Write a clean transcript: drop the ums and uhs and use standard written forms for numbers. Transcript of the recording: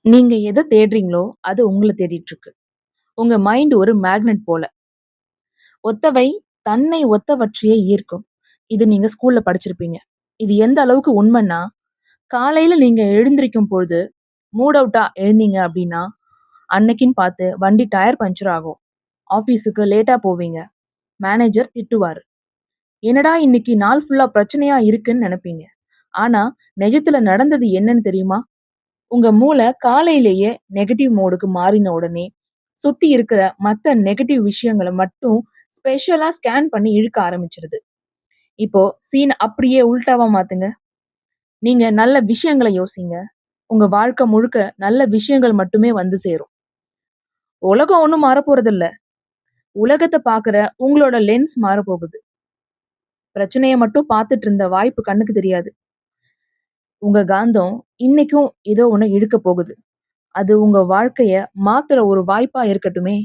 நீங்க எத தேடுறீங்களோ, அது உங்கள தேடிட்டு இருக்கு. உங்க மைண்ட் ஒரு மேக்னெட் போல. ஒத்தவை தன்னை ஒத்தவற்றையே ஈர்க்கும். இது நீங்க ஸ்கூல்ல படிச்சிருப்பீங்க. இது எந்த அளவுக்கு உண்மைன்னா, காலையில நீங்க எழுந்திரிக்கும் பொழுது, மூட் அவுட்டா எழுந்தீங்க அப்டின்னா, அன்னைக்குன்னு பார்த்து வண்டி டயர் பஞ்சர் ஆகும். ஆஃபீஸுக்கு லேட்டா போவீங்க. மேனேஜர் திட்டுவாரு. என்னடா இன்னைக்கு நாள் ஃபுல்லா பிரச்சனையா இருக்குன்னு நெனைப்பீங்க. ஆனா, நிஜத்துல நடந்தது என்னன்னு தெரியுமா? உங்க மூளை காலையிலேயே நெகட்டிவ் மோடுக்கு மாறின உடனே, சுத்தி இருக்கிற மத்த நெகட்டிவ் விஷயங்கள மட்டும் ஸ்பெஷலா ஸ்கேன் பண்ணி இழுக்க ஆரம்பிச்சுருது. இப்போ சீன் அப்படியே உல்டாவா மாத்துங்க. நீங்க நல்ல விஷயங்கள யோசிங்க. உங்க வாழ்க்கை முழுக்க நல்ல விஷயங்கள் மட்டுமே வந்து சேரும். உலகம் ஒண்ணும் மாறப்போறதில்ல. உலகத்த பாக்குற உங்களோட லென்ஸ் மாறப்போகுது. பிரச்சனைய மட்டும் பாத்துட்டு இருந்த வாய்ப்பு கண்ணுக்கு தெரியாது. உங்க காந்தம் இன்னைக்கும் ஏதோ ஒண்ணு இழுக்க போகுது. அது உங்க வாழ்க்கைய மாத்துற ஒரு வாய்ப்பா இருக்கட்டுமே!